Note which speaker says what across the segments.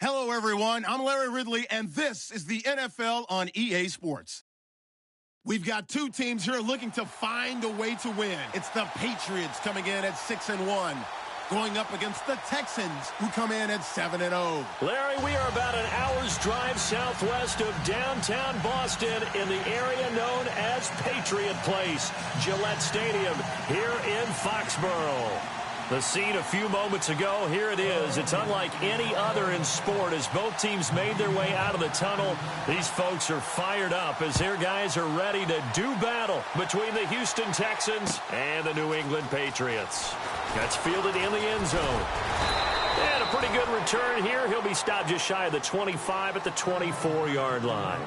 Speaker 1: Hello, everyone. I'm Larry Ridley, and this is the NFL on EA Sports. We've got two teams here looking to find a way to win. It's the Patriots coming in at 6-1, going up against the Texans, who come in at 7-0.
Speaker 2: Larry, we are about an hour's drive southwest of downtown Boston in the area known as Patriot Place, Gillette Stadium, here in Foxborough. The scene a few moments ago, here it is. It's unlike any other in sport as both teams made their way out of the tunnel. These folks are fired up as their guys are ready to do battle between the Houston Texans and the New England Patriots. That's fielded in the end zone. And a pretty good return here. He'll be stopped just shy of the 25 at the 24-yard line.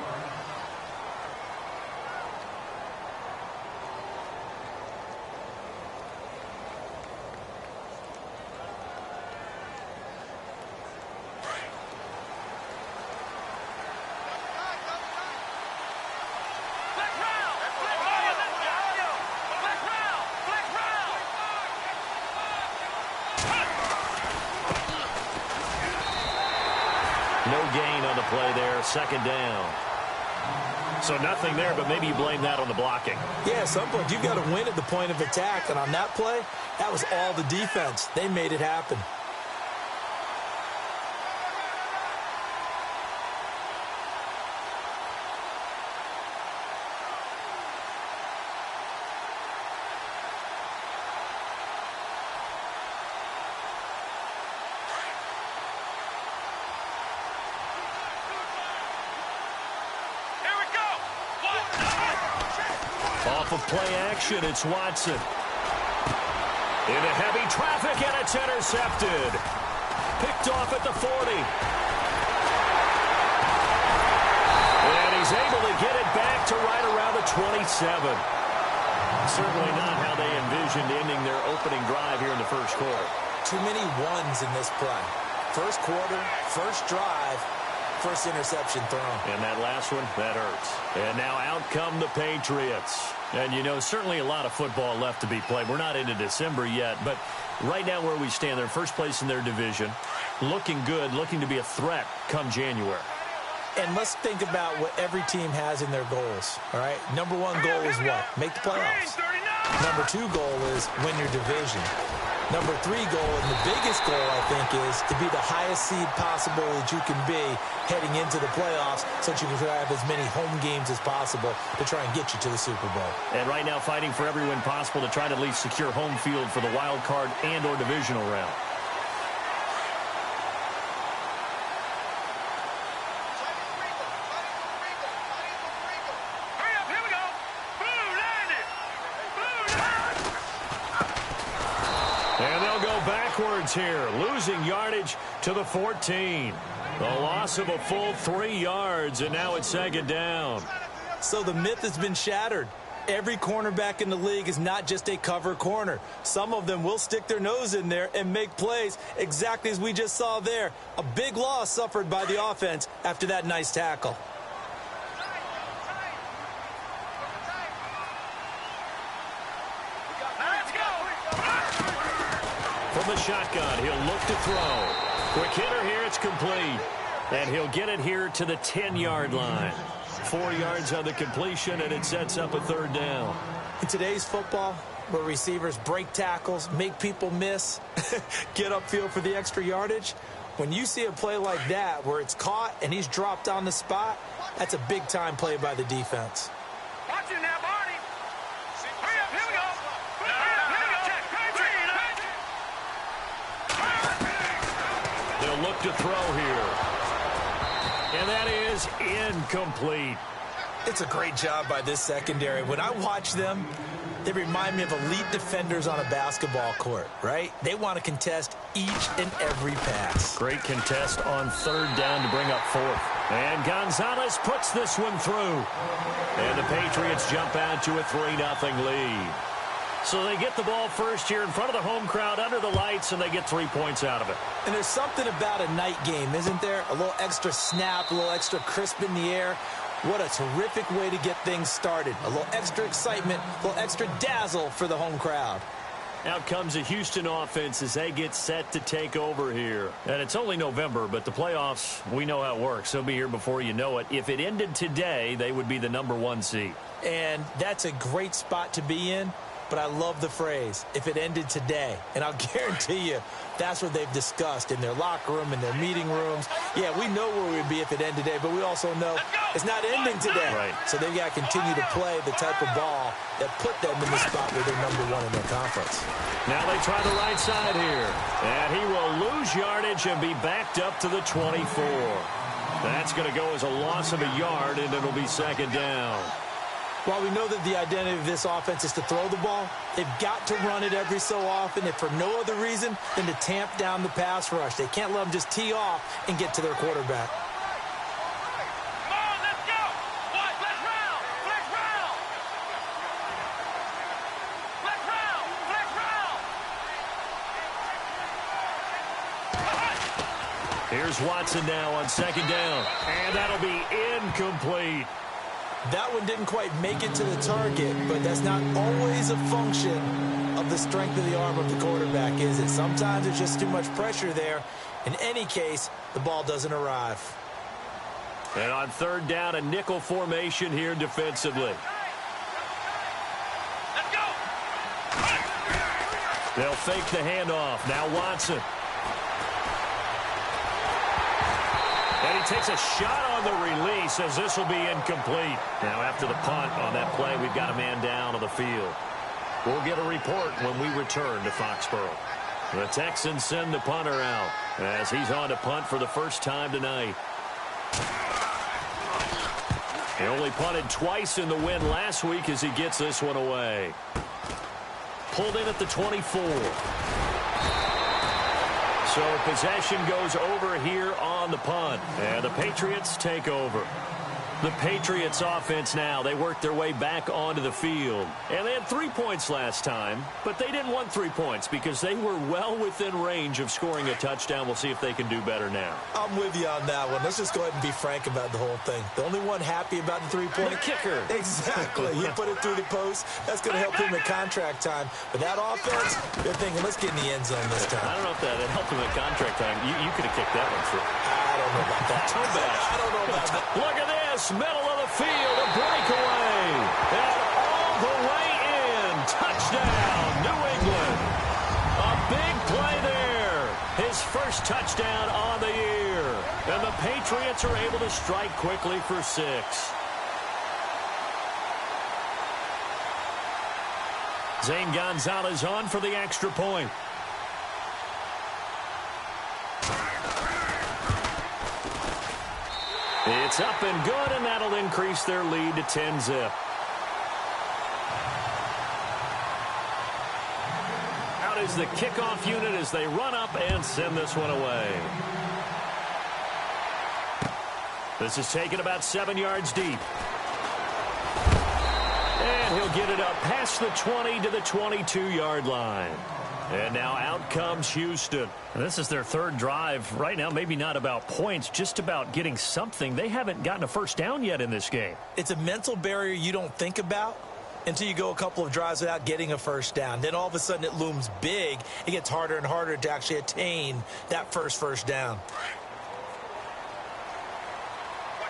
Speaker 2: No gain on the play there, second down. So nothing there, but maybe you blame that on the blocking.
Speaker 3: Yeah, at some point, you've got to win at the point of attack. And on that play, that was all the defense. They made it happen.
Speaker 2: Off of play action, it's Watson. Into heavy traffic, and it's intercepted. Picked off at the 40. And he's able to get it back to right around the 27. Certainly not how they envisioned ending their opening drive here in the first quarter.
Speaker 3: Too many ones in this play. First quarter, first drive, first interception thrown.
Speaker 2: And that last one, that hurts. And now out come the Patriots. And, you know, certainly a lot of football left to be played. We're not into December yet, but right now where we stand, they're first place in their division, looking good, looking to be a threat come January.
Speaker 3: And let's think about what every team has in their goals, all right? Number one goal is what? Make the playoffs. Number two goal is win your division. Number three goal, and the biggest goal, I think, is to be the highest seed possible that you can be heading into the playoffs so that you can have as many home games as possible to try and get you to the Super Bowl.
Speaker 2: And right now fighting for every win possible to try to at least secure home field for the wild card and or divisional round. And they'll go backwards here, losing yardage to the 14. The loss of a full 3 yards, and now it's second down.
Speaker 3: So the myth has been shattered. Every cornerback in the league is not just a cover corner. Some of them will stick their nose in there and make plays exactly as we just saw there. A big loss suffered by the offense after that nice tackle.
Speaker 2: From the shotgun, he'll look to throw. Quick hitter here, it's complete. And he'll get it here to the 10-yard line. 4 yards on the completion, and it sets up a third down.
Speaker 3: In today's football, where receivers break tackles, make people miss, get upfield for the extra yardage, when you see a play like that where it's caught and he's dropped on the spot, that's a big-time play by the defense.
Speaker 4: Watch it now, Barney. Hurry up, here we go.
Speaker 2: They'll look to throw here. And that is incomplete.
Speaker 3: It's a great job by this secondary. When I watch them, they remind me of elite defenders on a basketball court, right? They want to contest each and every pass.
Speaker 2: Great contest on third down to bring up fourth. And Gonzalez puts this one through. And the Patriots jump out to a 3-0 lead. So they get the ball first here in front of the home crowd under the lights, and they get 3 points out of it.
Speaker 3: And there's something about a night game, isn't there? A little extra snap, a little extra crisp in the air. What a terrific way to get things started. A little extra excitement, a little extra dazzle for the home crowd.
Speaker 2: Out comes the Houston offense as they get set to take over here. And it's only November, but the playoffs, we know how it works. They'll be here before you know it. If it ended today, they would be the #1 seed.
Speaker 3: And that's a great spot to be in. But I love the phrase, if it ended today. And I'll guarantee you, that's what they've discussed in their locker room, in their meeting rooms. Yeah, we know where we'd be if it ended today, but we also know it's not ending today.
Speaker 2: Right.
Speaker 3: So they've got to continue to play the type of ball that put them in the spot where they're #1 in their conference.
Speaker 2: Now they try the right side here. And he will lose yardage and be backed up to the 24. That's going to go as a loss of a yard, and it'll be second down.
Speaker 3: While we know that the identity of this offense is to throw the ball, they've got to run it every so often, if for no other reason than to tamp down the pass rush. They can't let them just tee off and get to their quarterback.
Speaker 4: Come on, let's go. What? Let's round. Let's round. Let's round. Let's round.
Speaker 2: Here's Watson now on second down. And that'll be incomplete.
Speaker 3: That one didn't quite make it to the target, but that's not always a function of the strength of the arm of the quarterback, is it? Sometimes there's just too much pressure there. In any case, the ball doesn't arrive.
Speaker 2: And on third down, a nickel formation here defensively.
Speaker 4: Let's go.
Speaker 2: They'll fake the handoff. Now Watson. And he takes a shot on the release as this will be incomplete. Now after the punt on that play, we've got a man down on the field. We'll get a report when we return to Foxborough. The Texans send the punter out as he's on to punt for the first time tonight. He only punted twice in the win last week as he gets this one away. Pulled in at the 24. So possession goes over here on the punt. And the Patriots take over. The Patriots offense now, they worked their way back onto the field. And they had 3 points last time, but they didn't want 3 points because they were well within range of scoring a touchdown. We'll see if they can do better now.
Speaker 3: I'm with you on that one. Let's just go ahead and be frank about the whole thing. The only one happy about the 3-point.
Speaker 2: The kicker.
Speaker 3: Exactly. He put it through the post. That's going to help him at contract time. But that offense, they're thinking, let's get in the end zone this time.
Speaker 2: I don't know if that helped him at contract time. You could have kicked that one through.
Speaker 3: I don't know about that.
Speaker 2: Too bad.
Speaker 3: I don't know about that.
Speaker 2: Look at this. Middle of the field. A breakaway. And all the way in. Touchdown. New England. A big play there. His first touchdown on the year. And the Patriots are able to strike quickly for 6. Zane Gonzalez on for the extra point. It's up and good, and that'll increase their lead to 10-zip. Out is the kickoff unit as they run up and send this one away. This is taken about 7 yards deep. And he'll get it up past the 20 to the 22-yard line. And now out comes Houston. And this is their third drive. Right now, maybe not about points, just about getting something. They haven't gotten a first down yet in this game.
Speaker 3: It's a mental barrier you don't think about until you go a couple of drives without getting a first down. Then all of a sudden it looms big. It gets harder and harder to actually attain that first down.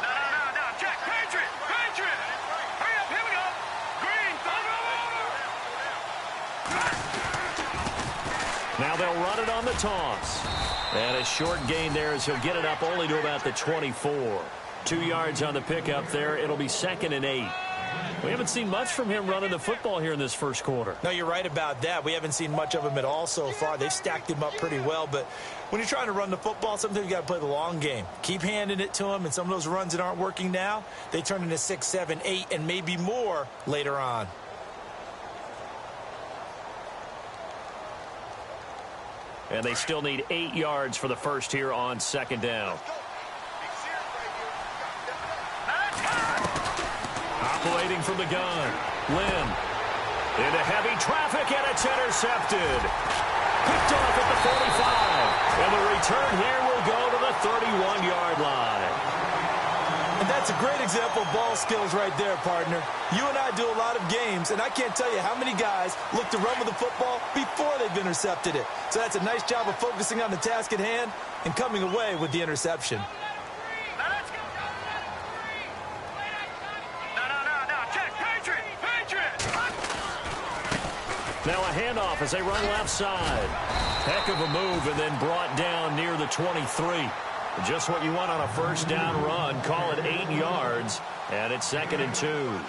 Speaker 4: No, Jack, Patriot. Hurry up, here we go. Green,
Speaker 2: Now they'll run it on the toss. And a short gain there as he'll get it up only to about the 24. 2 yards on the pickup there. It'll be 2nd and 8. We haven't seen much from him running the football here in this first quarter.
Speaker 3: No, you're right about that. We haven't seen much of him at all so far. They've stacked him up pretty well, but when you're trying to run the football, sometimes you got to play the long game. Keep handing it to him, and some of those runs that aren't working now, they turn into 6, 7, 8, and maybe more later on.
Speaker 2: And they still need 8 yards for the first here on 2nd down. Operating from the gun. Lynn. Into heavy traffic, and it's intercepted. Picked off at the 45. And the return here will go to the 31-yard line.
Speaker 3: And that's a great example of ball skills right there, partner. You and I do a lot of games, and I can't tell you how many guys look to run with the football before they've intercepted it. So that's a nice job of focusing on the task at hand and coming away with the interception.
Speaker 2: Now a handoff as they run left side. Heck of a move and then brought down near the 23. Just what you want on a first down run. Call it 8 yards, and it's 2nd and 2.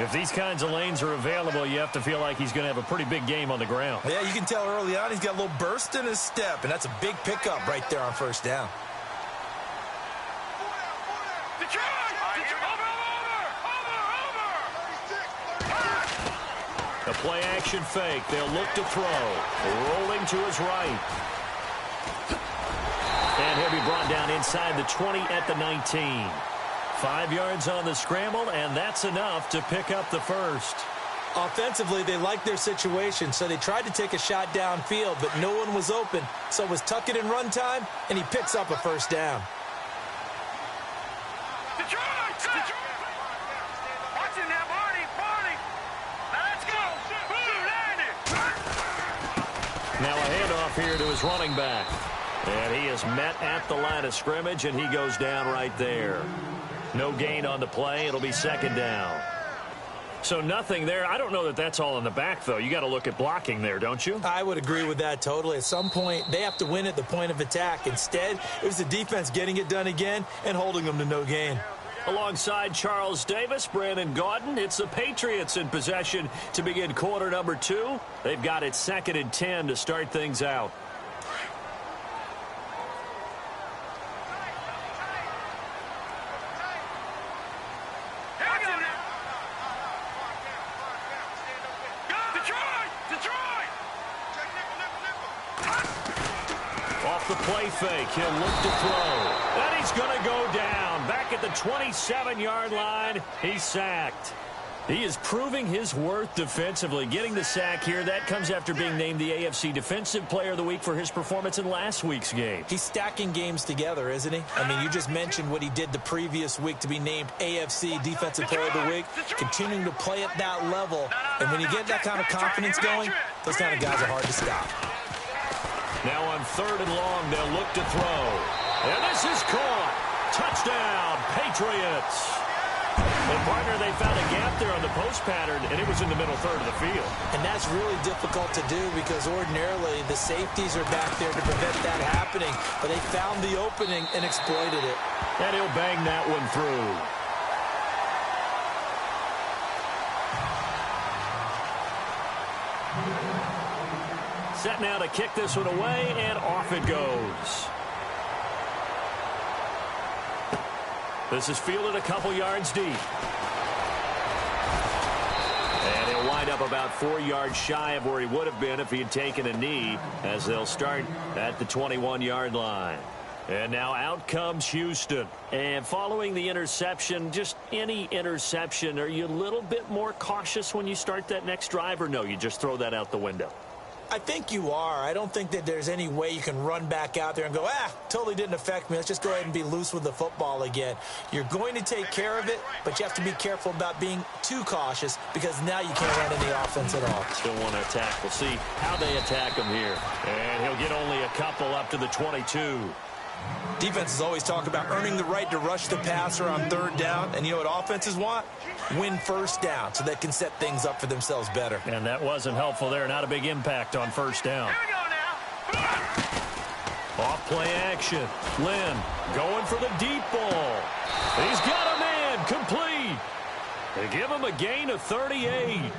Speaker 2: If these kinds of lanes are available, you have to feel like he's going to have a pretty big game on the ground.
Speaker 3: Yeah, you can tell early on he's got a little burst in his step, and that's a big pickup right there on first down.
Speaker 2: A play-action fake. They'll look to throw. Rolling to his right. And he'll be brought down inside the 20 at the 19. 5 yards on the scramble, and that's enough to pick up the first.
Speaker 3: Offensively, they liked their situation, so they tried to take a shot downfield, but no one was open. So it was tuck it in run time, and he picks up a first down.
Speaker 2: Now a handoff here to his running back. And he is met at the line of scrimmage, and he goes down right there. No gain on the play. It'll be 2nd down. So nothing there. I don't know that that's all in the back, though. You got to look at blocking there, don't you?
Speaker 3: I would agree with that totally. At some point, they have to win at the point of attack. Instead, it was the defense getting it done again and holding them to no gain.
Speaker 2: Alongside Charles Davis, Brandon Gaudin, it's the Patriots in possession to begin quarter number 2. They've got it 2nd and 10 to start things out. Off the play fake, he'll look to throw. And he's going to go down. Back at the 27-yard line, he's sacked. He is proving his worth defensively. Getting the sack here, that comes after being named the AFC Defensive Player of the Week for his performance in last week's game.
Speaker 3: He's stacking games together, isn't he? I mean, you just mentioned what he did the previous week to be named AFC Defensive Player of the Week, continuing to play at that level. And when you get that kind of confidence going, those kind of guys are hard to stop.
Speaker 2: Now on 3rd and long, they'll look to throw. And this is caught. Touchdown, Patriots. And, partner, they found a gap there on the post pattern, and it was in the middle third of the field.
Speaker 3: And that's really difficult to do because ordinarily the safeties are back there to prevent that happening. But they found the opening and exploited it.
Speaker 2: And he'll bang that one through. Set now to kick this one away, and off it goes. This is fielded a couple yards deep. And he'll wind up about 4 yards shy of where he would have been if he had taken a knee, as they'll start at the 21-yard line. And now out comes Houston. And following the interception, just any interception, are you a little bit more cautious when you start that next drive, or no, you just throw that out the window?
Speaker 3: I think you are. I don't think that there's any way you can run back out there and go, totally didn't affect me. Let's just go ahead and be loose with the football again. You're going to take care of it, but you have to be careful about being too cautious because now you can't run any offense at all.
Speaker 2: Still want to attack. We'll see how they attack him here. And he'll get only a couple up to the 22.
Speaker 3: Defenses always talk about earning the right to rush the passer on 3rd down. And you know what offenses want? Win first down so they can set things up for themselves better.
Speaker 2: And that wasn't helpful there. Not a big impact on first down. Off play action. Lynn going for the deep ball. He's got a man complete. They give him a gain of 38.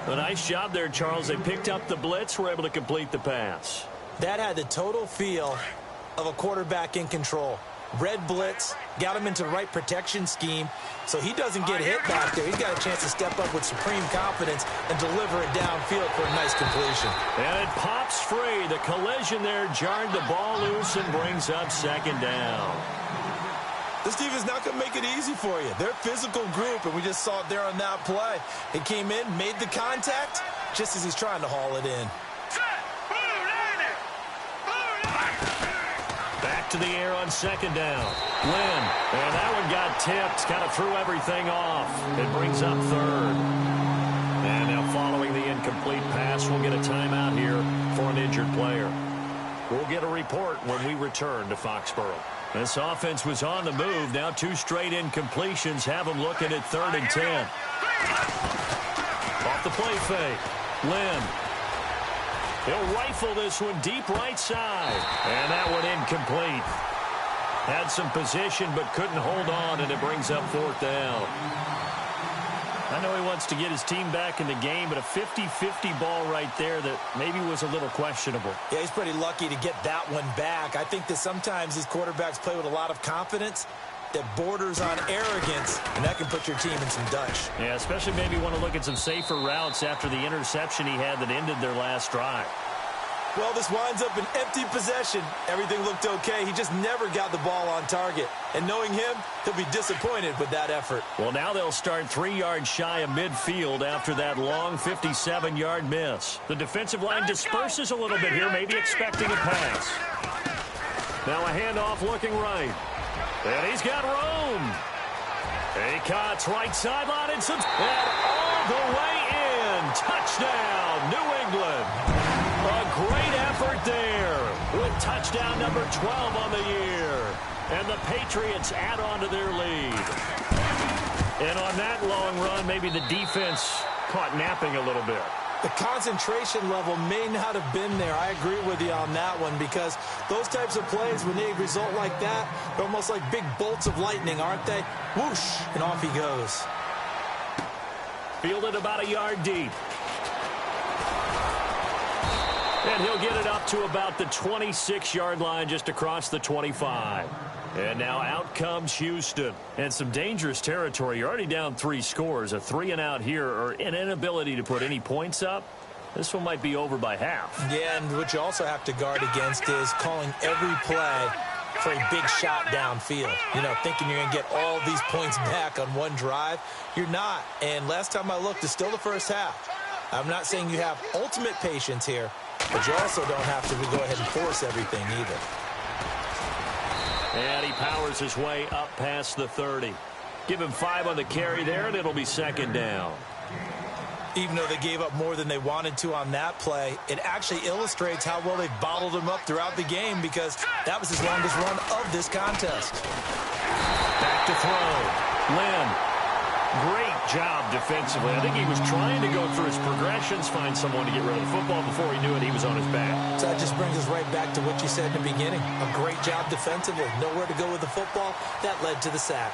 Speaker 2: A nice job there, Charles. They picked up the blitz, were able to complete the pass.
Speaker 3: That had the total feel of a quarterback in control. Red blitz, got him into the right protection scheme, so he doesn't get hit back there. He's got a chance to step up with supreme confidence and deliver it downfield for a nice completion.
Speaker 2: And it pops free. The collision there jarred the ball loose and brings up 2nd down.
Speaker 3: This defense not going to make it easy for you. They're a physical group, and we just saw it there on that play. He came in, made the contact, just as he's trying to haul it in.
Speaker 2: Back to the air on 2nd down. Lynn, and that one got tipped, kind of threw everything off. It brings up third. And now following the incomplete pass, we'll get a timeout here for an injured player. We'll get a report when we return to Foxborough. This offense was on the move. Now 2 straight incompletions have them looking at 3rd and 10. Off the play fake. Lynn. He'll rifle this one deep right side. And that one incomplete. Had some position but couldn't hold on, and it brings up 4th down. I know he wants to get his team back in the game, but a 50-50 ball right there that maybe was a little questionable.
Speaker 3: Yeah, he's pretty lucky to get that one back. I think that sometimes these quarterbacks play with a lot of confidence that borders on arrogance, and that can put your team in some Dutch.
Speaker 2: Yeah, especially maybe want to look at some safer routes after the interception he had that ended their last drive.
Speaker 3: Well, this winds up an empty possession. Everything looked okay. He just never got the ball on target. And knowing him, he'll be disappointed with that effort.
Speaker 2: Well, now they'll start 3 yards shy of midfield after that long 57-yard miss. The defensive line disperses a little bit here, maybe expecting a pass. Now a handoff looking right. And he's got room. He cuts right sideline and all the way in. Touchdown, New England. A great effort there with touchdown number 12 on the year. And the Patriots add on to their lead. And on that long run, maybe the defense caught napping a little bit.
Speaker 3: The concentration level may not have been there. I agree with you on that one, because those types of plays, when they result like that, they're almost like big bolts of lightning, aren't they? Whoosh, and off he goes.
Speaker 2: Fielded about a yard deep. And he'll get it up to about the 26-yard line, just across the 25. And now out comes Houston. And some dangerous territory. You're already down 3 scores. A 3-and-out here, or an inability to put any points up. This one might be over by half.
Speaker 3: Yeah, and what you also have to guard against is calling every play for a big shot downfield. You know, thinking you're going to get all these points back on one drive. You're not. And last time I looked, it's still the first half. I'm not saying you have ultimate patience here, but you also don't have to go ahead and force everything either.
Speaker 2: And he powers his way up past the 30. Give him 5 on the carry there, and it'll be 2nd down.
Speaker 3: Even though they gave up more than they wanted to on that play, it actually illustrates how well they've bottled him up throughout the game, because that was his longest run of this contest.
Speaker 2: Back to throw. Lynn. Great job defensively. I think he was trying to go through his progressions, find someone to get rid of the football. Before he knew it, he was on his back.
Speaker 3: So that just brings us right back to what you said in the beginning. A great job defensively. Nowhere to go with the football. That led to the sack.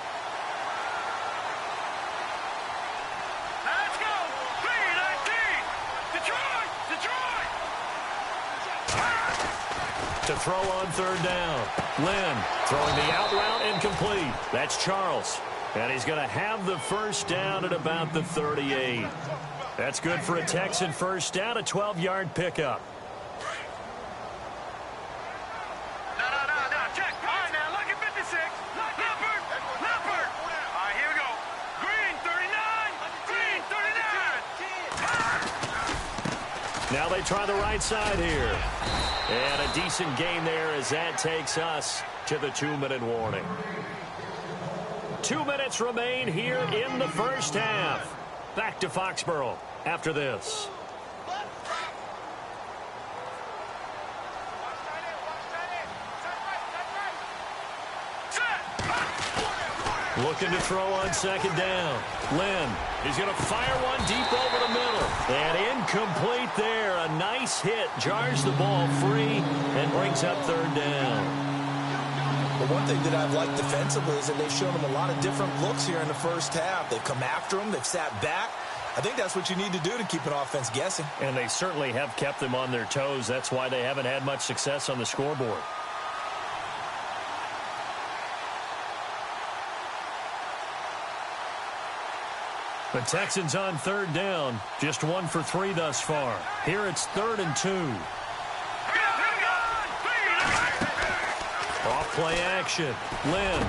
Speaker 4: Let's go! 3-19! Detroit! Detroit!
Speaker 2: To throw on 3rd down. Lynn throwing the out route incomplete. That's Charles. And he's going to have the first down at about the 38. That's good for a Texan first down, a 12-yard pickup.
Speaker 4: No. Check. All right, now, look at 56. Leopard. All right, here we go. Green, 39. Green, 39.
Speaker 2: Now they try the right side here. And a decent gain there as that takes us to the 2-minute warning. 2 minutes remain here in the first half. Back to Foxborough after this. Looking to throw on 2nd down. Lynn, he's going to fire one deep over the middle. And incomplete there. A nice hit. Jars the ball free and brings up 3rd down.
Speaker 3: But one thing that I've liked defensively is that they've shown him a lot of different looks here in the first half. They've come after him. They've sat back. I think that's what you need to do to keep an offense guessing.
Speaker 2: And they certainly have kept them on their toes. That's why they haven't had much success on the scoreboard. The Texans on 3rd down. Just 1 for 3 thus far. Here it's 3rd and 2. Off play action. Lynn.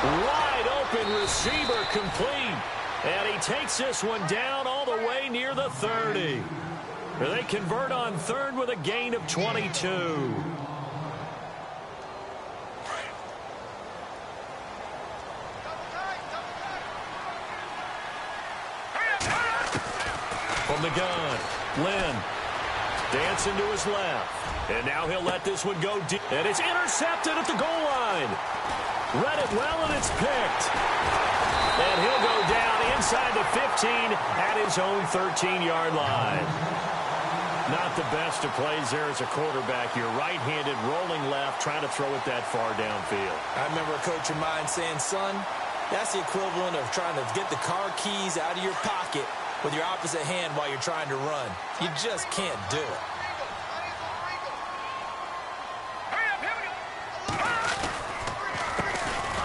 Speaker 2: Wide open receiver complete. And he takes this one down all the way near the 30. They convert on 3rd with a gain of 22. From the gun, Lynn dancing to his left. And now he'll let this one go deep. And it's intercepted at the goal line. Read it well, and it's picked. And he'll go down inside the 15 at his own 13-yard line. Not the best of plays there as a quarterback. You're right-handed, rolling left, trying to throw it that far downfield.
Speaker 3: I remember a coach of mine saying, son, that's the equivalent of trying to get the car keys out of your pocket with your opposite hand while you're trying to run. You just can't do it.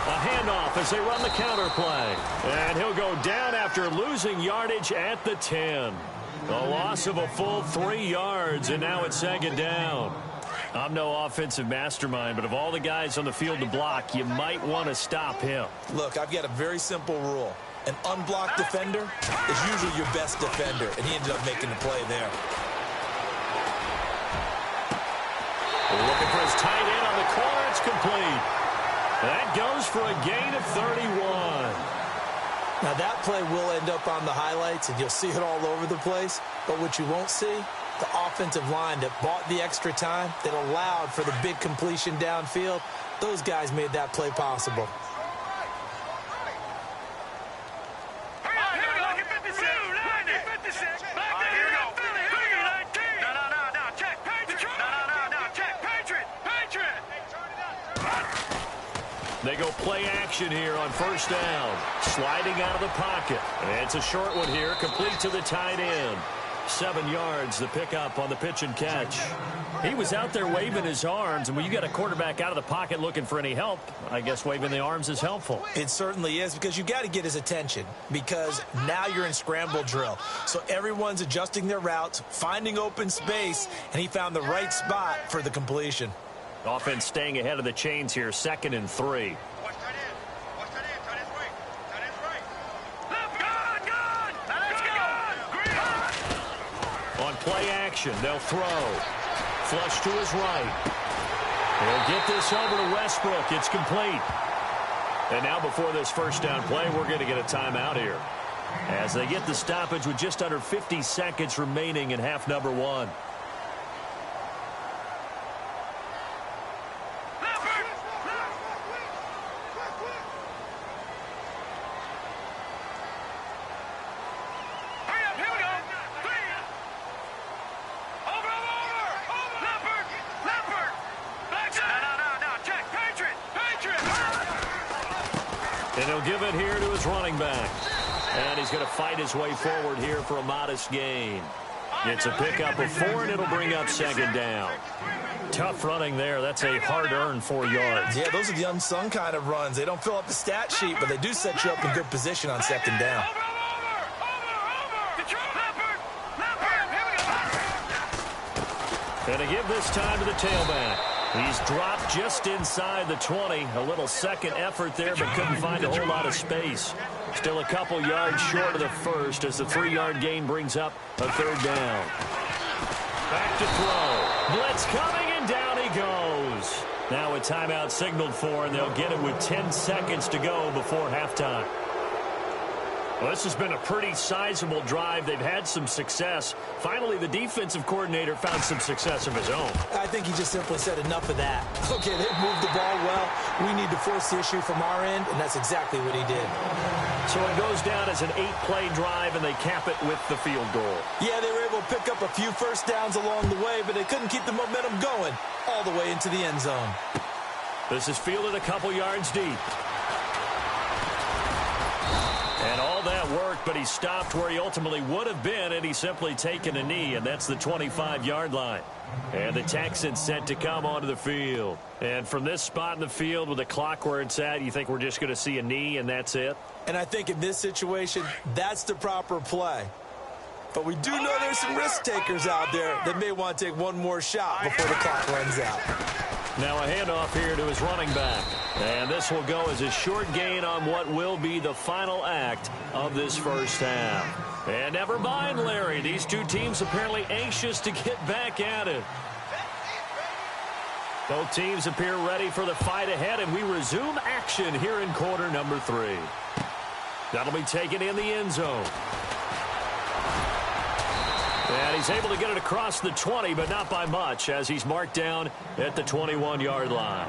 Speaker 2: A handoff as they run the counter play. And he'll go down after losing yardage at the 10. A loss of a full 3 yards, and now it's second down. I'm no offensive mastermind, but of all the guys on the field to block, you might want to stop him.
Speaker 3: Look, I've got a very simple rule. An unblocked defender is usually your best defender, and he ended up making the play there.
Speaker 2: Looking for his tight end on the corner. It's complete. That goes for a gain of 31.
Speaker 3: Now, that play will end up on the highlights, and you'll see it all over the place. But what you won't see, the offensive line that bought the extra time, that allowed for the big completion downfield, those guys made that play possible.
Speaker 2: They go play action here on first down. Sliding out of the pocket. And it's a short one here, complete to the tight end. 7 yards, the pickup on the pitch and catch. He was out there waving his arms, and when you got a quarterback out of the pocket looking for any help, I guess waving the arms is helpful.
Speaker 3: It certainly is, because you got to get his attention, because now you're in scramble drill. So everyone's adjusting their routes, finding open space, and he found the right spot for the completion.
Speaker 2: Offense staying ahead of the chains here, 2nd and 3. On play action, they'll throw. Flush to his right. He'll get this over to Westbrook. It's complete. And now before this first down play, we're going to get a timeout here, as they get the stoppage with just under 50 seconds remaining in half number 1. And he'll give it here to his running back. And he's going to fight his way forward here for a modest gain. It's a pickup of 4, and it'll bring up second down. Tough running there. That's a hard-earned 4 yards.
Speaker 3: Yeah, those are the unsung kind of runs. They don't fill up the stat sheet, but they do set you up in good position on second down.
Speaker 2: And to give this time to the tailback. He's dropped just inside the 20. A little second effort there, but couldn't find a whole lot of space. Still a couple yards short of the first as the 3-yard gain brings up a third down. Back to throw. Blitz coming, and down he goes. Now a timeout signaled for, and they'll get it with 10 seconds to go before halftime. Well, this has been a pretty sizable drive. They've had some success. Finally, the defensive coordinator found some success of his own.
Speaker 3: I think he just simply said enough of that. Okay, they've moved the ball well. We need to force the issue from our end, and that's exactly what he did.
Speaker 2: So it goes down as an 8-play drive, and they cap it with the field goal.
Speaker 3: Yeah, they were able to pick up a few first downs along the way, but they couldn't keep the momentum going all the way into the end zone.
Speaker 2: This is fielded a couple yards deep. And all that worked, but he stopped where he ultimately would have been, and he's simply taken a knee, and that's the 25-yard line. And the Texans set to come onto the field. And from this spot in the field with the clock where it's at, you think we're just going to see a knee and that's it?
Speaker 3: And I think in this situation, that's the proper play. But we do know there's some risk takers out there that may want to take one more shot before the clock runs out.
Speaker 2: Now a handoff here to his running back. And this will go as a short gain on what will be the final act of this first half. And never mind, Larry. These two teams apparently anxious to get back at it. Both teams appear ready for the fight ahead, and we resume action here in quarter number 3. That'll be taken in the end zone. And he's able to get it across the 20, but not by much, as he's marked down at the 21-yard line.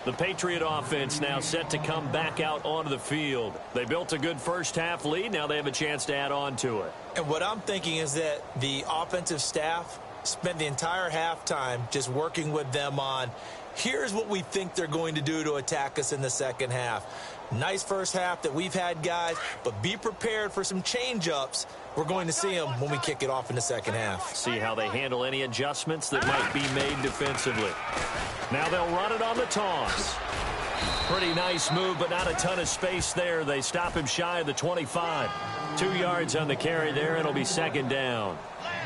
Speaker 2: The Patriot offense now set to come back out onto the field. They built a good first-half lead. Now they have a chance to add on to it.
Speaker 3: And what I'm thinking is that the offensive staff spent the entire halftime just working with them on, here's what we think they're going to do to attack us in the second half. Nice first half that we've had, guys, but be prepared for some change-ups. We're going to see them when we kick it off in the second half.
Speaker 2: See how they handle any adjustments that might be made defensively. Now they'll run it on the toss. Pretty nice move, but not a ton of space there. They stop him shy of the 25. 2 yards on the carry there. It'll be second down.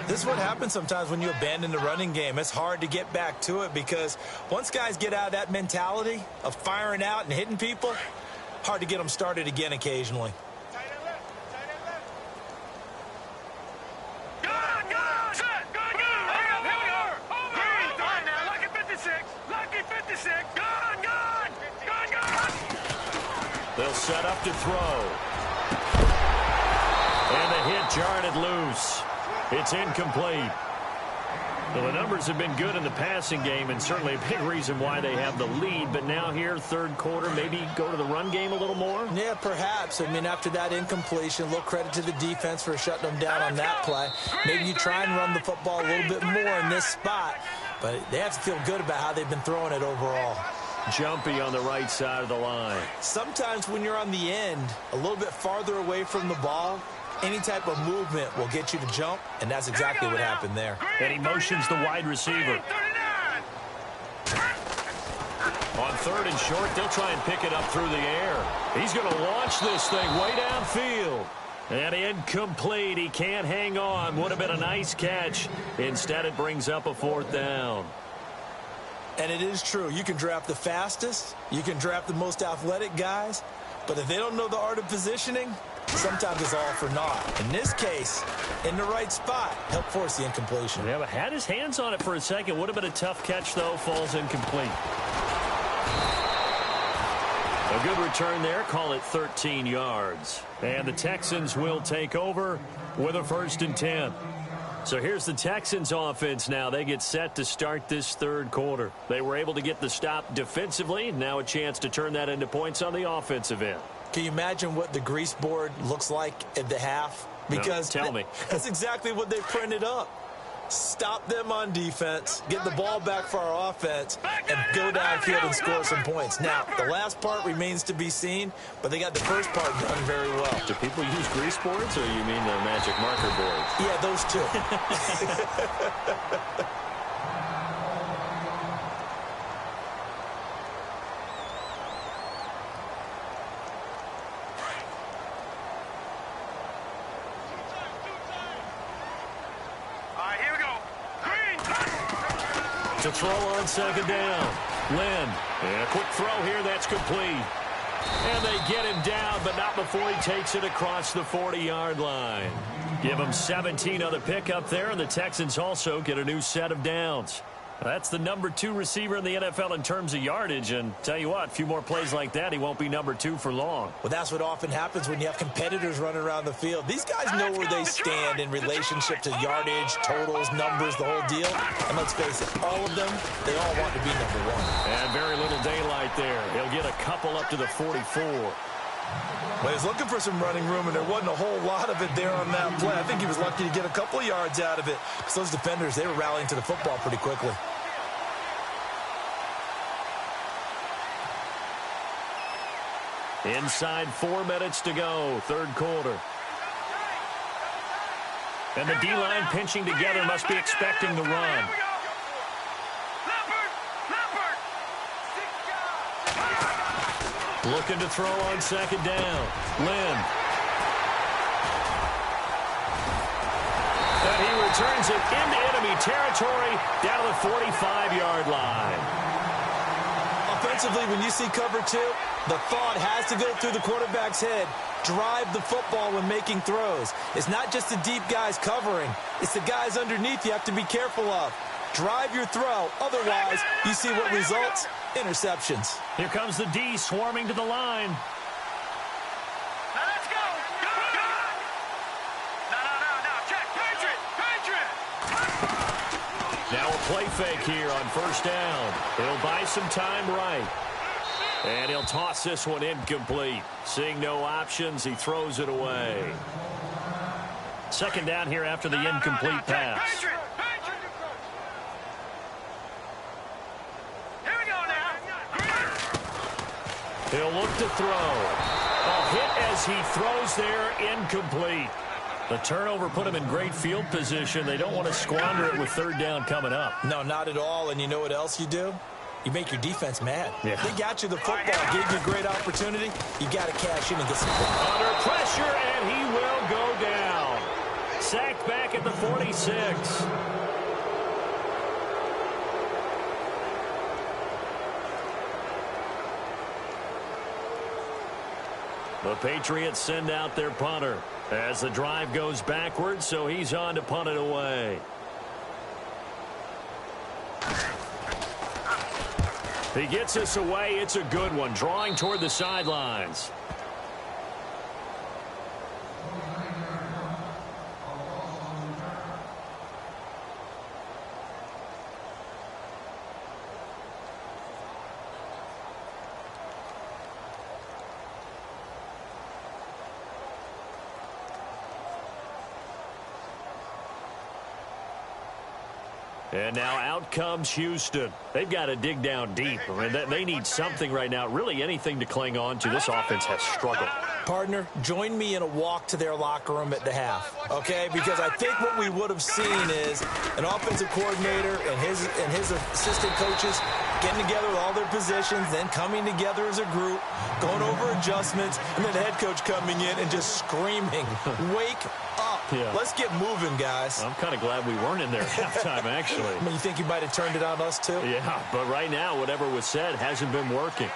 Speaker 3: This is what happens sometimes when you abandon the running game. It's hard to get back to it because once guys get out of that mentality of firing out and hitting people, hard to get them started again occasionally.
Speaker 2: They'll set up to throw. And the hit jarred it loose. It's incomplete. Well, the numbers have been good in the passing game, and certainly a big reason why they have the lead. But now here, third quarter, maybe go to the run game a little more?
Speaker 3: Yeah, perhaps. I mean, after that incompletion, a little credit to the defense for shutting them down on that play. Maybe you try and run the football a little bit more in this spot. But they have to feel good about how they've been throwing it overall.
Speaker 2: Jumpy on the right side of the line.
Speaker 3: Sometimes when you're on the end, a little bit farther away from the ball, any type of movement will get you to jump, and that's exactly what happened there.
Speaker 2: And he motions the wide receiver. On third and short, they'll try and pick it up through the air. He's going to launch this thing way downfield. And incomplete. He can't hang on. Would have been a nice catch. Instead, it brings up a fourth down.
Speaker 3: And it is true. You can draft the fastest. You can draft the most athletic guys. But if they don't know the art of positioning, sometimes it's all for naught. In this case, in the right spot, helped force the incompletion.
Speaker 2: Yeah, but had his hands on it for a second. Would have been a tough catch, though. Falls incomplete. A good return there. Call it 13 yards. And the Texans will take over with a 1st and 10. So here's the Texans offense now. They get set to start this third quarter. They were able to get the stop defensively. Now a chance to turn that into points on the offensive end.
Speaker 3: Can you imagine what the grease board looks like at the half? Because
Speaker 2: no, tell me.
Speaker 3: That's exactly what they printed up. Stop them on defense, get the ball back for our offense, and go downfield and score some points. Now, the last part remains to be seen, but they got the first part done very well.
Speaker 2: Do people use grease boards, or you mean the magic marker boards?
Speaker 3: Yeah, those two.
Speaker 2: To throw on second down. Lynn. And a quick throw here. That's complete. And they get him down, but not before he takes it across the 40-yard line. Give him 17 on the pickup there, and the Texans also get a new set of downs. That's the number 2 receiver in the NFL in terms of yardage, and tell you what, a few more plays like that, he won't be number 2 for long.
Speaker 3: Well, that's what often happens when you have competitors running around the field. These guys know where they stand in relationship to yardage, totals, numbers, the whole deal. And let's face it, all of them, they all want to be number 1.
Speaker 2: And very little daylight there. He'll get a couple up to the 44.
Speaker 3: Well, he was looking for some running room, and there wasn't a whole lot of it there on that play. I think he was lucky to get a couple of yards out of it. Because those defenders, they were rallying to the football pretty quickly.
Speaker 2: Inside 4 minutes to go, third quarter. And the D-line pinching together must be expecting the run. Looking to throw on second down. Lynn. And he returns it into enemy territory down the 45-yard line.
Speaker 3: Offensively, when you see cover 2, the thought has to go through the quarterback's head. Drive the football when making throws. It's not just the deep guys covering. It's the guys underneath you have to be careful of. Drive your throw. Otherwise, you see what results? Interceptions.
Speaker 2: Here comes the D swarming to the line.
Speaker 4: Now let's go. Go. No. Check. Patriot.
Speaker 2: play fake here on first down. He'll buy some time right. And he'll toss this one incomplete. Seeing no options, he throws it away. Second down here after the incomplete pass.
Speaker 4: Patriot. Here we go now.
Speaker 2: He'll look to throw. A hit as he throws there, incomplete. The turnover put him in great field position. They don't want to squander it with third down coming up.
Speaker 3: No, not at all. And you know what else you do? You make your defense mad.
Speaker 2: Yeah.
Speaker 3: They got you the football, gave you a great opportunity. You got to cash in and get some points.
Speaker 2: Under pressure, and he will go down. Sacked back at the 46. The Patriots send out their punter as the drive goes backwards, so he's on to punt it away. He gets us away. It's a good one, drawing toward the sidelines. And now out comes Houston. They've got to dig down deep. I mean, they need something right now. Really anything to cling on to. This offense has struggled.
Speaker 3: Partner, join me in a walk to their locker room at the half, okay? Because I think what we would have seen is an offensive coordinator and his assistant coaches getting together with all their positions, then coming together as a group, going over adjustments, and then the head coach coming in and just screaming, wake up.
Speaker 2: Yeah.
Speaker 3: Let's get moving, guys.
Speaker 2: I'm kind of glad we weren't in there at halftime, actually.
Speaker 3: I mean, you think you might have turned it on us, too?
Speaker 2: Yeah, but right now, whatever was said hasn't been working.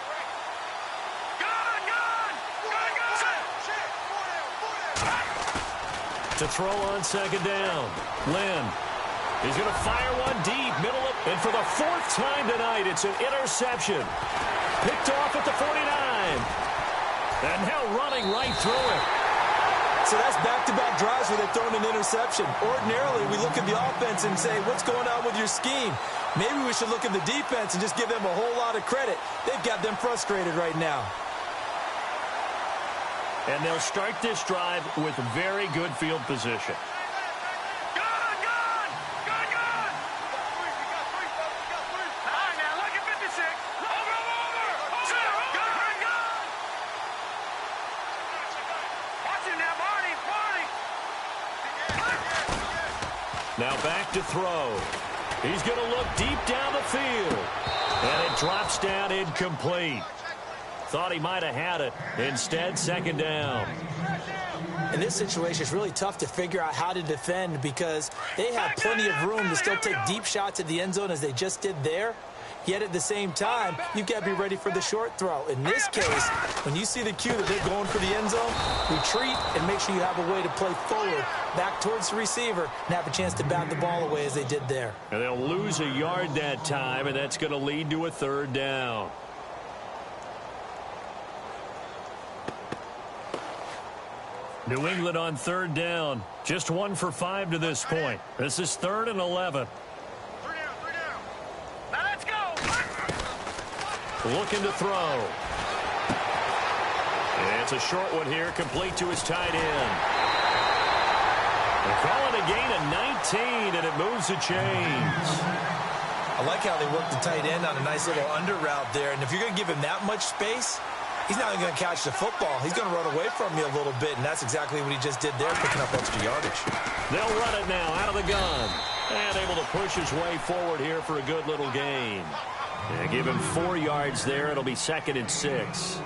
Speaker 2: To throw on second down. Lynn. He's going to fire one deep, middle of, and for the fourth time tonight, it's an interception. Picked off at the 49. And now running right through it.
Speaker 3: So that's back-to-back drives where they've thrown an interception. Ordinarily, we look at the offense and say, what's going on with your scheme? Maybe we should look at the defense and just give them a whole lot of credit. They've got them frustrated right now.
Speaker 2: And they'll start this drive with very good field position. Now back to throw. He's going to look deep down the field. And it drops down incomplete. Thought he might have had it. Instead, second down.
Speaker 3: In this situation, it's really tough to figure out how to defend because they have plenty of room to still take deep shots at the end zone as they just did there. Yet at the same time, you've got to be ready for the short throw. In this case, when you see the cue that they're going for the end zone, retreat and make sure you have a way to play forward, back towards the receiver, and have a chance to bat the ball away as they did there.
Speaker 2: And they'll lose a yard that time, and that's going to lead to a third down. New England on third down. Just 1 for 5 to this point. This is 3rd and 11. Looking to throw. And it's a short one here, complete to his tight end. They call it a gain of 19, and it moves the chains.
Speaker 3: I like how they work the tight end on a nice little under route there. And if you're going to give him that much space, he's not going to catch the football. He's going to run away from you a little bit, and that's exactly what he just did there, picking up extra yardage.
Speaker 2: They'll run it now out of the gun. And able to push his way forward here for a good little gain. Yeah, give him 4 yards there. It'll be 2nd and 6.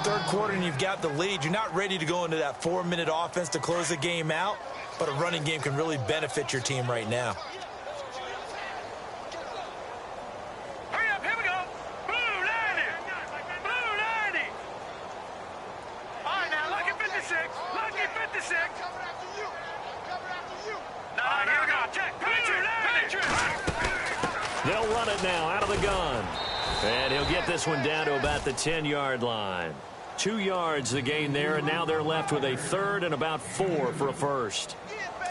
Speaker 3: Third quarter and you've got the lead. You're not ready to go into that 4-minute offense to close the game out, but a running game can really benefit your team right now.
Speaker 4: Hurry up, here we go. Blue 90. Blue 90. All right, now, lucky 56. Lucky 56. Coming after you. Coming after you. No, here we go. Check. Patriot.
Speaker 2: They'll run it now out of the gun. And he'll get this one down to about the 10-yard line. 2 yards the gain there, and now they're left with a 3rd and about 4 for a first.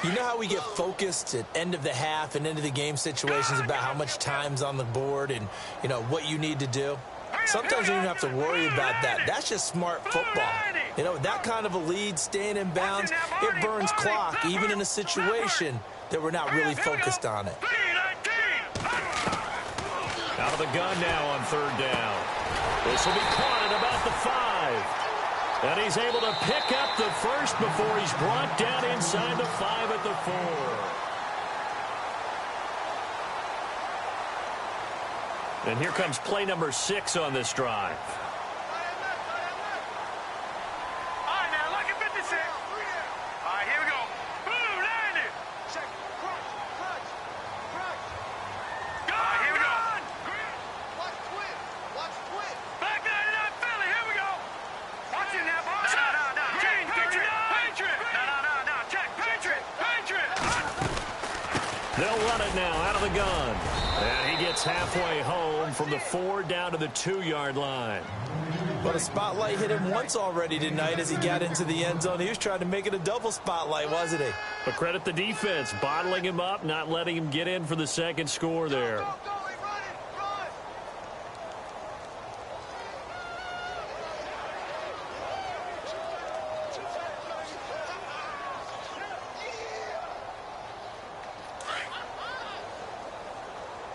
Speaker 3: You know how we get focused at end of the half and end of the game situations about how much time's on the board and, you know, what you need to do? Sometimes you don't have to worry about that. That's just smart football. You know, that kind of a lead, staying in bounds, it burns clock, even in a situation that we're not really focused on it.
Speaker 2: Out of the gun now on third down. This will be caught at about the 5. And he's able to pick up the first before he's brought down inside the 5 at the 4. And here comes play number 6 on this drive.
Speaker 4: All right, now, look at 56. All right, here we go. Boom, landed. Check, crunch. Go, all right, here we go. Watch twin. Back 99 Philly, here we go. Watch it now, boy. No. Check, Patriot. No. Check, Patriot.
Speaker 2: They'll run it now out of the gun. And he gets halfway home from the 4 down to the 2-yard line.
Speaker 3: But a spotlight hit him once already tonight as he got into the end zone. He was trying to make it a double spotlight, wasn't he?
Speaker 2: But credit the defense, bottling him up, not letting him get in for the second score there.
Speaker 4: Run.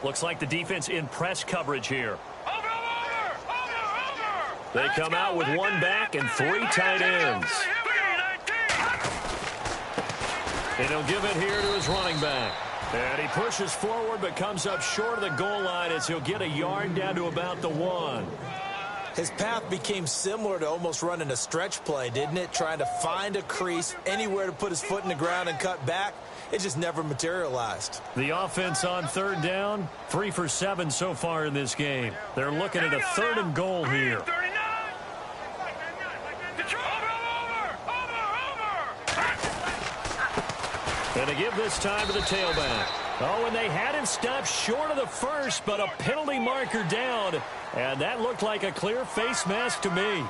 Speaker 2: Looks like the defense in press coverage here.
Speaker 4: Over.
Speaker 2: They come out with one back and 3 tight ends. And he'll give it here to his running back. And he pushes forward but comes up short of the goal line as he'll get a yard down to about the 1.
Speaker 3: His path became similar to almost running a stretch play, didn't it? Trying to find a crease, anywhere to put his foot in the ground and cut back. It just never materialized.
Speaker 2: The offense on third down, 3 for 7 so far in this game. They're looking at a 3rd and goal here. And to give this time to the tailback. Oh, and they had him stopped short of the first, but a penalty marker down. And that looked like a clear face mask to me.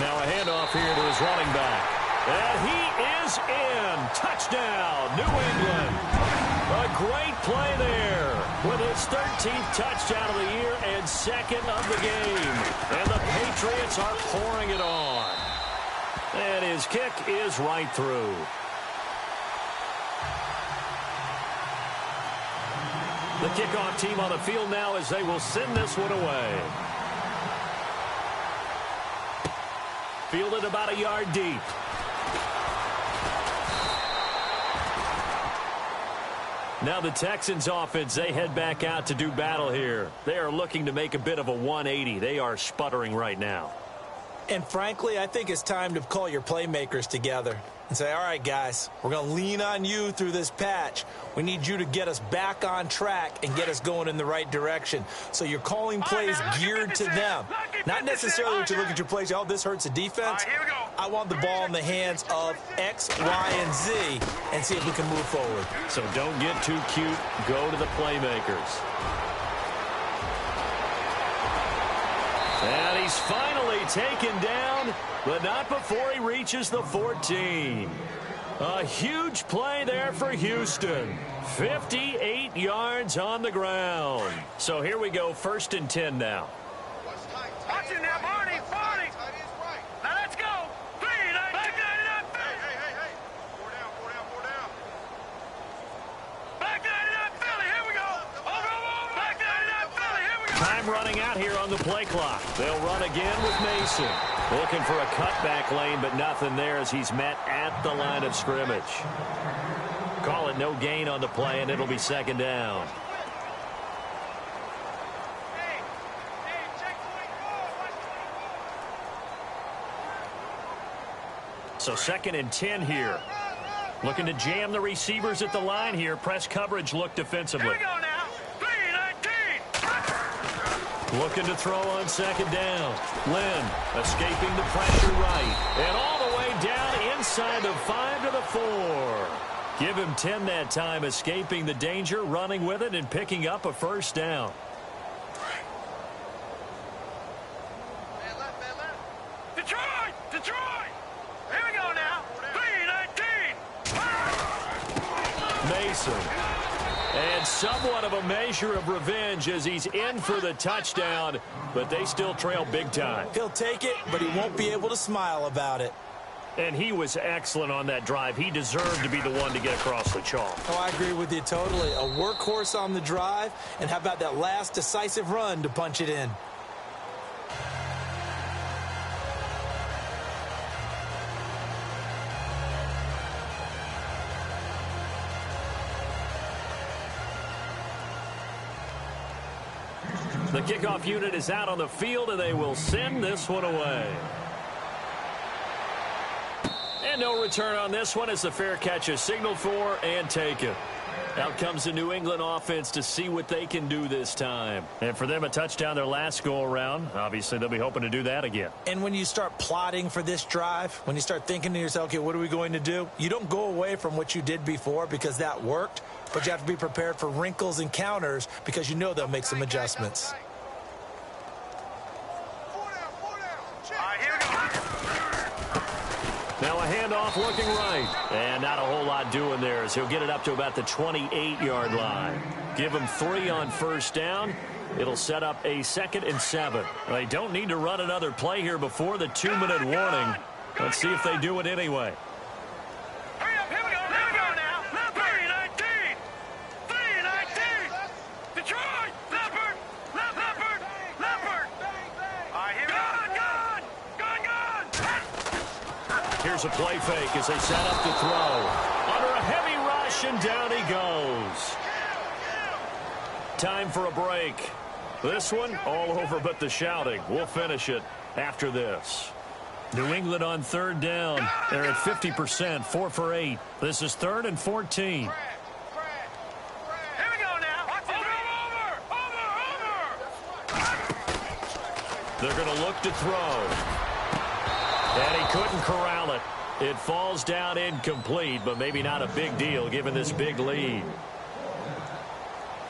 Speaker 2: Now a handoff here to his running back. And he is in. Touchdown, New England. A great play there with his 13th touchdown of the year and 2nd of the game. And the Patriots are pouring it on. And his kick is right through. The kickoff team on the field now as they will send this one away. Fielded about a yard deep. Now the Texans offense, they head back out to do battle here. They are looking to make a bit of a 180. They are sputtering right now.
Speaker 3: And frankly, I think it's time to call your playmakers together and say, all right, guys, we're going to lean on you through this patch. We need you to get us back on track and get us going in the right direction. So you're calling plays geared to them. Not necessarily what you look at your plays, oh, this hurts the defense. I want the ball in the hands of X, Y, and Z and see if we can move forward.
Speaker 2: So don't get too cute. Go to the playmakers. And he's finally taken down, but not before he reaches the 14. A huge play there for Houston. 58 yards on the ground. So here we go, 1st and 10 now.
Speaker 4: Watch it now, Barney. Now let's go. Back 99. Hey. 4 down. Back 99 Philly, here we go. Over. Back 99 Philly, here we go.
Speaker 2: Time running out here on the play clock. They'll run again with Mason. Looking for a cutback lane, but nothing there as he's met at the line of scrimmage. Call it no gain on the play, and it'll be 2nd down. So 2nd and 10 here. Looking to jam the receivers at the line here. Press coverage look defensively.
Speaker 4: Here we go now. 3-19.
Speaker 2: Looking to throw on 2nd down. Lynn escaping the pressure right. And all the way down inside the 5 to the 4. Give him 10 that time, escaping the danger, running with it, and picking up a first down.
Speaker 4: Detroit! Detroit! Here we go now. 3-19.
Speaker 2: Mason. And somewhat of a measure of revenge as he's in for the touchdown, but they still trail big time.
Speaker 3: He'll take it, but he won't be able to smile about it.
Speaker 2: And he was excellent on that drive. He deserved to be the one to get across the chalk.
Speaker 3: Oh, I agree with you totally. A workhorse on the drive, and how about that last decisive run to punch it in?
Speaker 2: The kickoff unit is out on the field, and they will send this one away. And no return on this one as the fair catch is signaled for and taken. Out comes the New England offense to see what they can do this time. And for them, a touchdown their last go-around. Obviously, they'll be hoping to do that again.
Speaker 3: And when you start plotting for this drive, when you start thinking to yourself, okay, what are we going to do? You don't go away from what you did before because that worked, but you have to be prepared for wrinkles and counters because you know they'll make some adjustments.
Speaker 2: Now a handoff looking right. And not a whole lot doing there as he'll get it up to about the 28-yard line. Give him 3 on first down. It'll set up a 2nd and 7. They don't need to run another play here before the 2-minute warning. Let's see if they do it anyway.
Speaker 4: Hurry up, here we go now. 3-19. 3-19. Detroit, Leopard. All right, here we go.
Speaker 2: Here's a play fake as they set up to throw. Under a heavy rush, and down he goes. Time for a break. This one, all over but the shouting. We'll finish it after this. New England on 3rd down. They're at 50%, 4 for 8. This is 3rd and 14.
Speaker 4: Here we go now. Over.
Speaker 2: They're going to look to throw. And he couldn't corral it. It falls down incomplete, but maybe not a big deal given this big lead.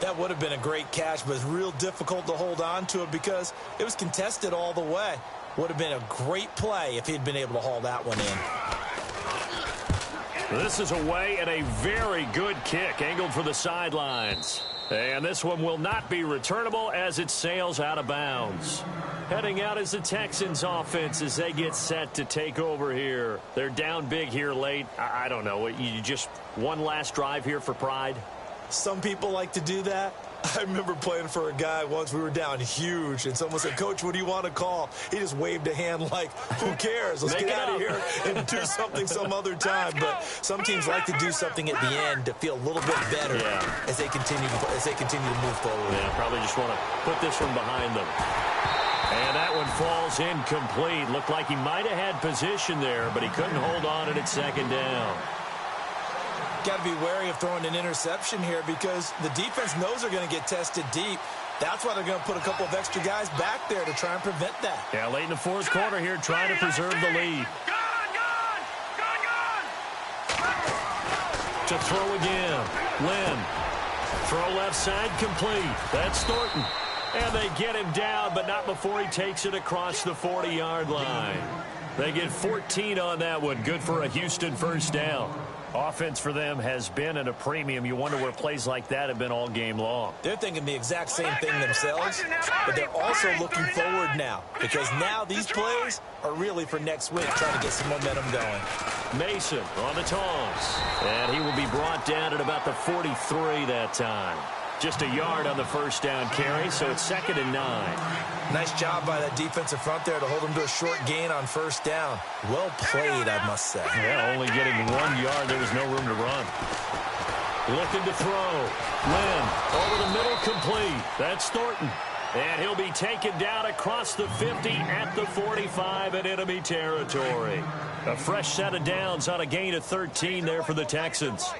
Speaker 3: That would have been a great catch, but it's real difficult to hold on to it because it was contested all the way. Would have been a great play if he'd been able to haul that one in.
Speaker 2: This is away and a very good kick angled for the sidelines. And this one will not be returnable as it sails out of bounds. Heading out is the Texans offense as they get set to take over here. They're down big here late. I don't know. You just one last drive here for pride?
Speaker 3: Some people like to do that. I remember playing for a guy once. We were down huge, and someone said, "Coach, what do you want to call?" He just waved a hand like, who cares? Let's get out of here and do something some other time. But some teams like to do something at the end to feel a little bit better as they continue to move forward.
Speaker 2: Yeah, probably just want to put this one behind them. And that one falls incomplete. Looked like he might have had position there, but he couldn't hold on at its 2nd down.
Speaker 3: Got to be wary of throwing an interception here because the defense knows they're going to get tested deep. That's why they're going to put a couple of extra guys back there to try and prevent that.
Speaker 2: Yeah, late in the 4th quarter here, trying to preserve the lead.
Speaker 4: Gone.
Speaker 2: To throw again. Lynn. Throw left side complete. That's Thornton. And they get him down, but not before he takes it across the 40-yard line. They get 14 on that one. Good for a Houston first down. Offense for them has been at a premium. You wonder where plays like that have been all game long.
Speaker 3: They're thinking the exact same thing themselves, but they're also looking forward now because now these plays are really for next week, trying to get some momentum going.
Speaker 2: Mason on the toss, and he will be brought down at about the 43 that time. Just a yard on the first down carry, so it's 2nd and 9.
Speaker 3: Nice job by that defensive front there to hold him to a short gain on first down. Well played, I must say.
Speaker 2: Yeah, only getting 1 yard. There was no room to run. Looking to throw. Lynn over the middle, complete. That's Thornton. And he'll be taken down across the 50 at the 45 in enemy territory. A fresh set of downs on a gain of 13 there for the Texans.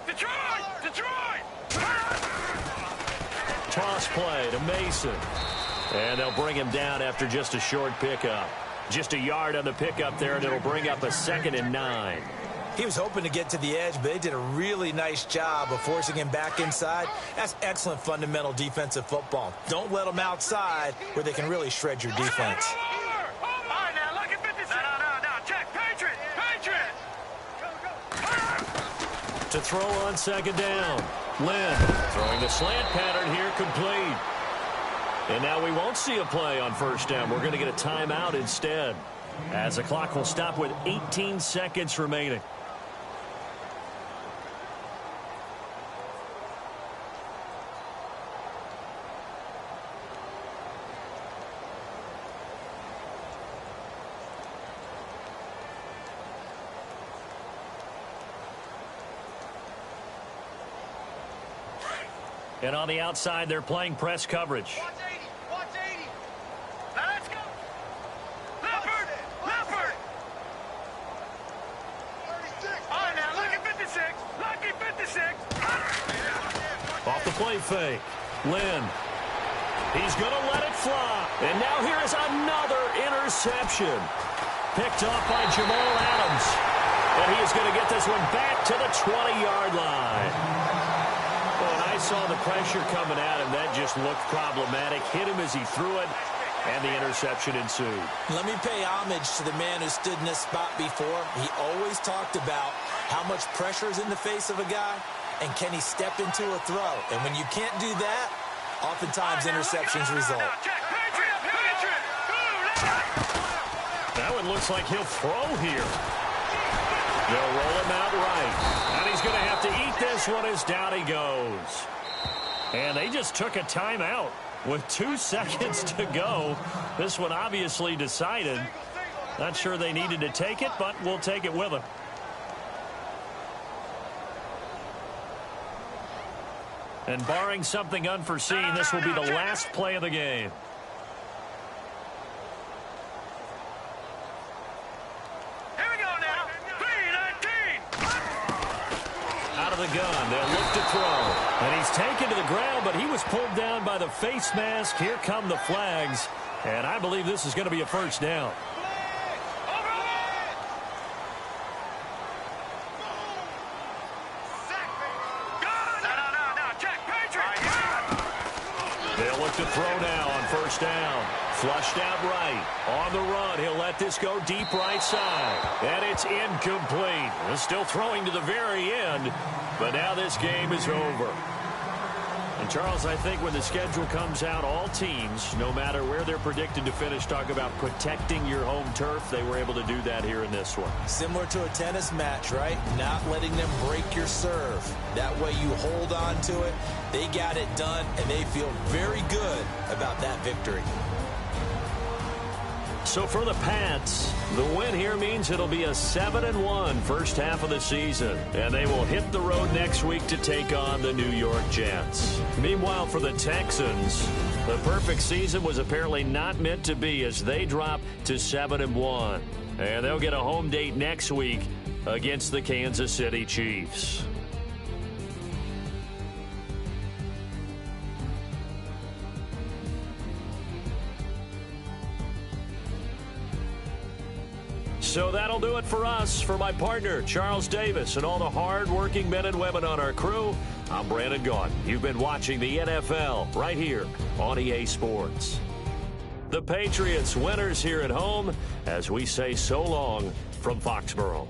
Speaker 4: Detroit!
Speaker 2: Toss play to Mason. And they'll bring him down after just a short pickup. Just a yard on the pickup there, and it'll bring up a 2nd and 9.
Speaker 3: He was hoping to get to the edge, but they did a really nice job of forcing him back inside. That's excellent fundamental defensive football. Don't let them outside where they can really shred your defense.
Speaker 2: To throw on 2nd down. Lynn throwing the slant pattern here, complete. And now we won't see a play on 1st down. We're going to get a timeout instead, as the clock will stop with 18 seconds remaining. And on the outside, they're playing press coverage.
Speaker 4: Watch 80. Watch 80. Now let's go. Leopard. Leopard. 36. All right, now look at 56. Lucky 56.
Speaker 2: Off the play fake. Lynn. He's going to let it fly. And now here is another interception. Picked off by Jamal Adams. And he is going to get this one back to the 20-yard line. I saw the pressure coming at him. That just looked problematic. Hit him as he threw it, and the interception ensued.
Speaker 3: Let me pay homage to the man who stood in this spot before. He always talked about how much pressure is in the face of a guy, and can he step into a throw. And when you can't do that, oftentimes interceptions result.
Speaker 2: That one looks like he'll throw here. They'll roll him out right. And he's going to have to eat this one as down he goes. And they just took a timeout with 2 seconds to go. This one obviously decided. Not sure they needed to take it, but we'll take it with them. And barring something unforeseen, this will be the last play of the game. The gun. They'll look to throw. And he's taken to the ground, but he was pulled down by the face mask. Here come the flags. And I believe this is going to be a 1st down. They'll look to throw now on 1st down. Flushed out right. On the run, he'll let this go deep right side. And it's incomplete. He's still throwing to the very end, but now this game is over. And, Charles, I think when the schedule comes out, all teams, no matter where they're predicted to finish, talk about protecting your home turf. They were able to do that here in this one.
Speaker 3: Similar to a tennis match, right? Not letting them break your serve. That way you hold on to it. They got it done, and they feel very good about that victory.
Speaker 2: So for the Pats, the win here means it'll be a 7-1 first half of the season. And they will hit the road next week to take on the New York Jets. Meanwhile, for the Texans, the perfect season was apparently not meant to be as they drop to 7-1. And they'll get a home date next week against the Kansas City Chiefs. So that'll do it for us. For my partner, Charles Davis, and all the hard-working men and women on our crew, I'm Brandon Gaudin. You've been watching the NFL right here on EA Sports. The Patriots winners here at home as we say so long from Foxborough.